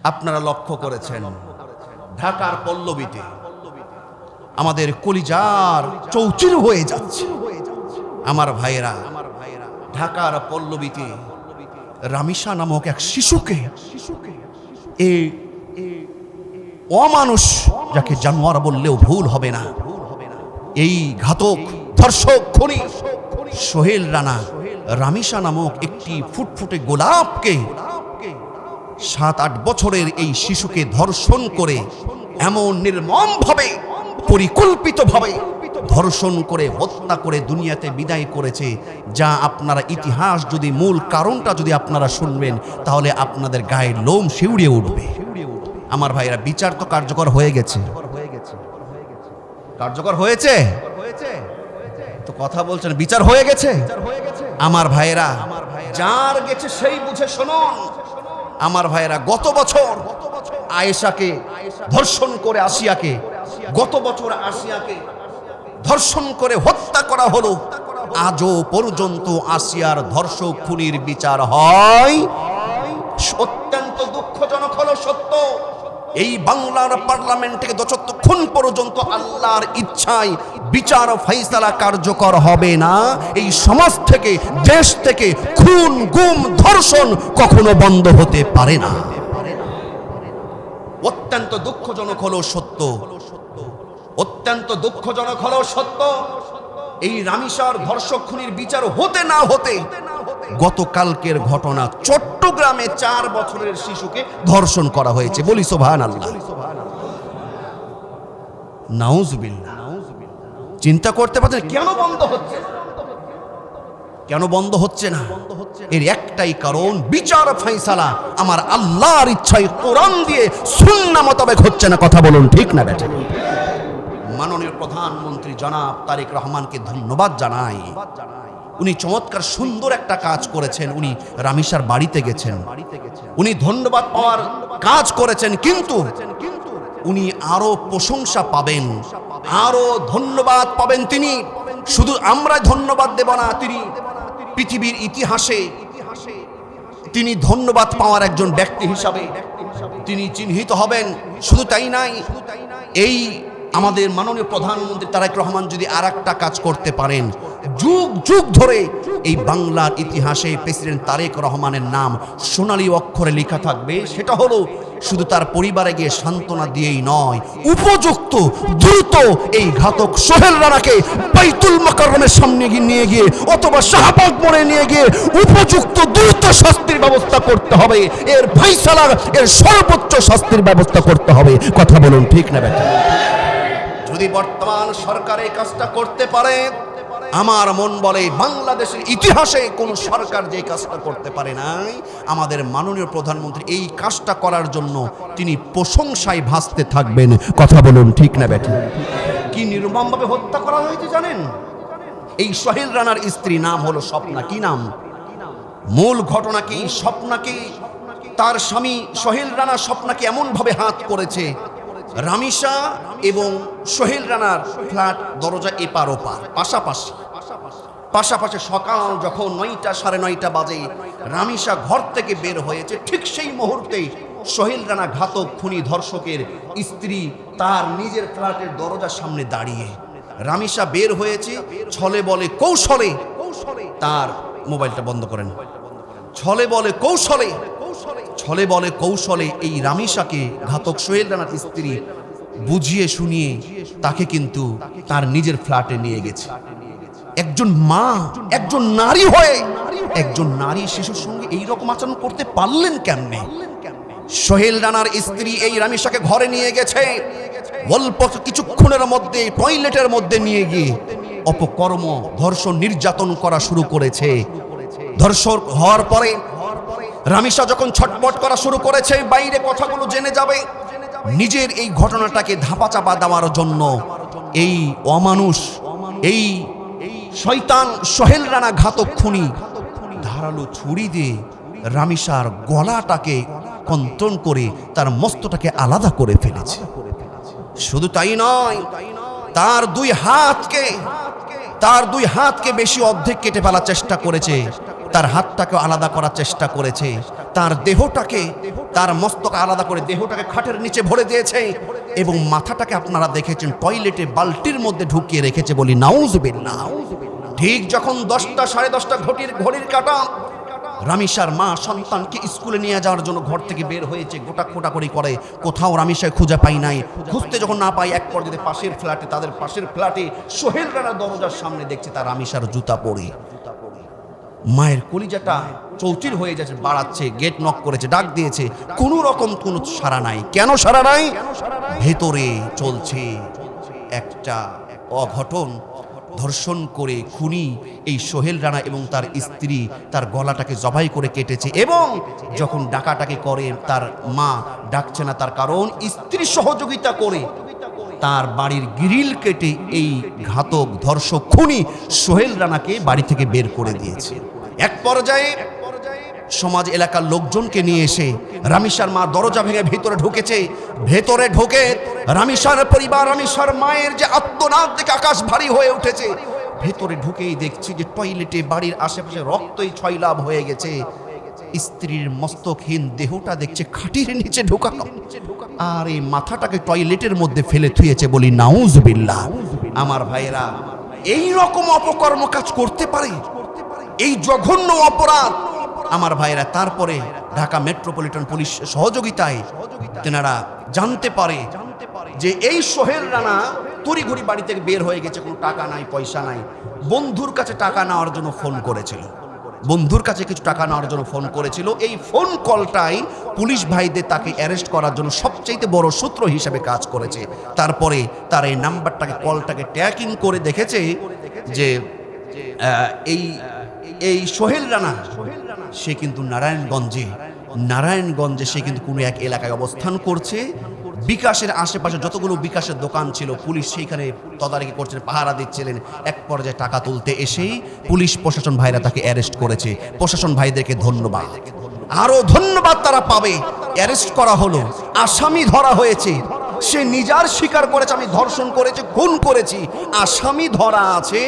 আপনারা লক্ষ্য করেছেন ঢাকার পল্লবীতে আমাদের কলিজার চৌচির হয়ে যাচ্ছে। আমার ভাইয়েরা, ঢাকার পল্লবীতে রামিসা নামক এক শিশুকে, এই অমানুষ, যাকে জানোয়ার বললেও ভুল হবে না, এই ঘাতক ধর্ষক খুনি সোহেল রানা রামিসা নামক একটি ফুটফুটে গোলাপকে 7-8 বছরের এই শিশুকে ধর্ষণ করে এমন নির্মমভাবে পরিকল্পিতভাবে ধর্ষণ করে হত্যা করে দুনিয়াতে বিদায় করেছে, যা আপনারা ইতিহাস যদি মূল কারণটা যদি আপনারা শুনবেন তাহলে আপনাদের গায়ের লোম শিউরে উঠবে। আমার ভাইরা, বিচার তো কার্যকর হয়ে গেছে, কার্যকর হয়েছে তো কথা বলছেন, বিচার হয়ে গেছে। আমার ভাইরা, যার গেছে সেই বুঝে শুনুন। আমার ভাইরা, গত বছর আয়েশাকে ধর্ষণ করে আসিয়াকে, গত বছর আসিয়াকে ধর্ষণ করে হত্যা করা হলো। আজও পর্যন্ত আসিয়ার ধর্ষক খুনির বিচার হয়। অত্যন্ত দুঃখজনক হলো সত্য, এই বাংলার পার্লামেন্ট থেকে যতক্ষণ পর্যন্ত আল্লাহর ইচ্ছায় বিচার ফয়সালা কার্যকর হবে না, এই সমাজ থেকে, দেশ থেকে খুন গুম ধর্ষণ কখনো বন্ধ হতে পারে না। অত্যন্ত দুঃখজনক হলো সত্য, অত্যন্ত দুঃখজনক হলো সত্য, এই রামিসার ধর্ষক খুনির বিচার হতে না হতে গতকালকের ঘটনা, চট্টগ্রামে 4 বছরের শিশুকে ধর্ষণ করা হয়েছে। বলি সুবহানাল্লাহ, নাউজুবিল্লাহ। চিন্তা করতে পারছেন কেন বন্ধ হচ্ছে, কেন বন্ধ হচ্ছে না? এর একটাই কারণ, বিচার ফয়সালা আমার আল্লাহর ইচ্ছায় কোরআন দিয়ে সুন্নাহ মোতাবেক হচ্ছে না। কথা বলুন, ঠিক না বেঠিক? মাননীয় প্রধানমন্ত্রী জনাব তারেক রহমানকে ধন্যবাদ জানাই। উনি চমৎকার সুন্দর একটা কাজ করেছেন। উনি রামিসার বাড়িতে গেছেন, উনি ধন্যবাদ পাওয়ার কাজ করেছেন, কিন্তু উনি আরো প্রশংসা পাবেন, আরো ধন্যবাদ পাবেন তিনি। শুধু আমরা ধন্যবাদ দেব না, তিনি পৃথিবীর ইতিহাসে তিনি ধন্যবাদ পাওয়ার একজন ব্যক্তি হিসাবে তিনি চিহ্নিত হবেন। শুধু তাই নাই, এই আমাদের মাননীয় প্রধানমন্ত্রী তারেক রহমান যদি আরেকটা কাজ করতে পারেন, যুগ যুগ ধরে এই বাংলার ইতিহাসে প্রেসিডেন্ট তারেক রহমানের নাম সোনালী অক্ষরে লেখা থাকবে। সেটা হলো শুধু তার পরিবারে গিয়ে সান্ত্বনা দিয়েই নয়, উপযুক্ত দ্রুত এই ঘাতক সোহেল রানাকে বাইতুল মুকাররমের সামনে নিয়ে গিয়ে অথবা শাহবাগ মোড়ে নিয়ে গিয়ে উপযুক্ত দ্রুত শাস্তির ব্যবস্থা করতে হবে। এর ফয়সালা, এর সর্বোচ্চ শাস্তির ব্যবস্থা করতে হবে। কথা বলুন, ঠিক না বেঠিক? যদি বর্তমান সরকার এই কাজটা করতে পারে, আমার মন বলে বাংলাদেশের ইতিহাসে কোন সরকার যে কাজটা করতে পারে নাই, আমাদের মাননীয় প্রধানমন্ত্রী এই কাজটা করার জন্য তিনি প্রশংসায় ভাসতে থাকবেন। কথা বলুন, ঠিক না বেঠিক? কি নির্মমভাবে হত্যা করা হয়েছে জানেন? এই সোহেল রানার স্ত্রী নাম হলো স্বপ্না। কি নাম? মূল ঘটনা কি? স্বপ্নাকে, তার স্বামী সোহেল রানা স্বপ্নাকে এমন ভাবে হাত করেছে, রামিসা এবং সোহেল রানার ফ্ল্যাট দরজা এপার ওপার, পাশাপাশি পাশাপাশি। সকাল যখন 9টা 9:30 বাজে রামিসা ঘর থেকে বের হয়েছে, ঠিক সেই মুহূর্তে সোহেল রানা ঘাতক খুনি ধর্ষকের স্ত্রী তার নিজের ফ্ল্যাটের দরজার সামনে দাঁড়িয়ে। রামিসা বের হয়েছে, ছলে বলে কৌশলে তার মোবাইলটা বন্ধ করেন, ছলে বলে কৌশলে, ছলে বলে কৌশলে এই রামিসাকে ঘাতক সোহেল রানার স্ত্রী বুঝিয়ে শুনিয়ে তাকে কিন্তু তার নিজের ফ্ল্যাটে নিয়ে গেছে। একজন মা, একজন নারী হয়ে একজন নারী শিশুর সঙ্গে এই রকম আচরণ করতে পারলেন কেমনে? সোহেল রানার স্ত্রী এই রামিসাকে ঘরে নিয়ে গেছে, অল্প কিছুক্ষণের মধ্যে টয়লেটের মধ্যে নিয়ে গিয়ে অপকর্ম, ধর্ষণ, নির্যাতন করা শুরু করেছে। ধর্ষণ হওয়ার পরে রামিসা যখন ছটপট করা শুরু করেছে, বাইরে কথাগুলো জেনে যাবে, নিজের এই ঘটনাটাকে ধাপাচাপা দেওয়ার জন্য এই অমানুষ, এই শয়তান সোহেল রানা ঘাতক খুনি ধারালো ছুরি দিয়ে রামিসার গলাটাকে কন্ট্রোল করে তার মস্তটাকে আলাদা করে ফেলেছে। শুধু তাই নয়, তার দুই হাতকে বেশি অর্ধেক কেটে ফেলার চেষ্টা করেছে, তার হাতটাকে আলাদা করার চেষ্টা করেছে, তার দেহটাকে, তার মস্তক আলাদা করে দেহটাকে খাটের নিচে ভরে দিয়েছে এবং মাথাটাকে আপনারা দেখেছেন টয়লেটে বালতির মধ্যে ঢুকিয়ে রেখেছে, বলি নাউজুবিল্লাহ। ঠিক যখন 10টা 10:30 ঘড়ির কাঁটা, রামিসার মা সন্তানকে স্কুলে নিয়ে যাওয়ার জন্য ঘর থেকে বের হয়েছে, খোটাখুটি করে, কোথাও রামিসায় খুঁজে পাই নাই। খুঁজতে যখন না পাই, এক পর্যায়ে পাশের ফ্ল্যাটে, তাদের পাশের ফ্ল্যাটে সোহেল রানার দরজার সামনে দেখছে তার রামিসার জুতা পরে। মায়ের কলিজাটা চৌচির হয়ে যাচ্ছে, বাড়াচ্ছে, গেট নক করেছে, ডাক দিয়েছে, কোনো রকম কোনো সাড়া নাই। কেন সাড়া নাই? ভেতরে চলছে একটা অঘটন। ধর্ষণ করে খুনি এই সোহেল রানা এবং তার স্ত্রী তার গলাটাকে জবাই করে কেটেছে এবং যখন ডাকাটাকে করে তার মা ডাকছে না, তার কারণ স্ত্রী সহযোগিতা করে তার বাড়ির গ্রিল কেটে এই ঘাতক ধর্ষক খুনি সোহেল রানাকে বাড়ি থেকে বের করে দিয়েছে। এক পর্যায়ে সমাজ এলাকার লোকজনকে নিয়ে এসে রামিসার মা দরজা ভেঙে ভিতরে ঢুকেছে। ভেতরে ঢোকে রামিসার পরিবার, রামিসার মায়ের যে আত্মনাদ দেখে আকাশ ভারী হয়ে উঠেছে। ভেতরে ঢুকেই দেখছি যে টয়লেটে বাড়ির আশেপাশে রক্তই ছয়লাভ হয়ে গেছে। স্ত্রীর মস্তকহীন দেহটা দেখছে খাটির নিচে ঢোকানো, আর এই মাথাটাকে টয়লেটের মধ্যে ফেলে থুয়েছে, বলি নাউজুবিল্লাহ। আমার ভাইয়েরা, এই রকম অপকর্ম কাজ করতে পারে, এই জঘন্য অপরাধ আমার ভাইয়েরা। তারপরে ঢাকা মেট্রোপলিটন পুলিশ সহযোগিতায় তেনারা জানতে পারে যে এই সোহেল রানা তড়িঘড়ি বাড়ি থেকে বের হয়ে গেছে, কোনো টাকা নাই, পয়সা নাই। বন্ধুর কাছে টাকা নেওয়ার জন্য ফোন করেছিল, বন্ধুর কাছে কিছু টাকা নেওয়ার জন্য ফোন করেছিল। এই ফোন কলটাই পুলিশ ভাইদের তাকে অ্যারেস্ট করার জন্য সবচেয়ে বড় সূত্র হিসেবে কাজ করেছে। তারপরে তার এই নাম্বারটাকে, কলটাকে ট্র্যাকিং করে দেখেছে যে এই সোহেল রানা সে কিন্তু নারায়ণগঞ্জে সে কিন্তু কোনো এক এলাকায় অবস্থান করছে। বিকাশের আশেপাশে যতগুলো বিকাশের দোকান ছিল পুলিশ সেইখানে তদারকি করছিলেন, পাহারা দিচ্ছিলেন। এক পর্যায়ে টাকা তুলতে এসেই পুলিশ প্রশাসন ভাইরা তাকে অ্যারেস্ট করেছে। প্রশাসন ভাইদেরকে ধন্যবাদ, আরো ধন্যবাদ তারা পাবে। অ্যারেস্ট করা হলো, আসামি ধরা হয়েছে। সে নিজের স্বীকার করেছে, আমি ধর্ষণ করেছি, খুন করেছি। আসামি ধরা আছে,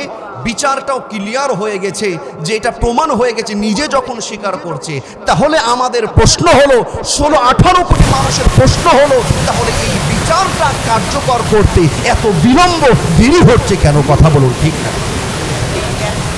বিচারটাও ক্লিয়ার হয়ে গেছে যে এটা প্রমাণ হয়ে গেছে। নিজে যখন স্বীকার করছে, তাহলে আমাদের প্রশ্ন হলো, 16-18 কোটি মানুষের প্রশ্ন হলো, তাহলে এই বিচারটা কার্যকর করতে এত দেরি হচ্ছে কেন? কথা বলুন, ঠিক না?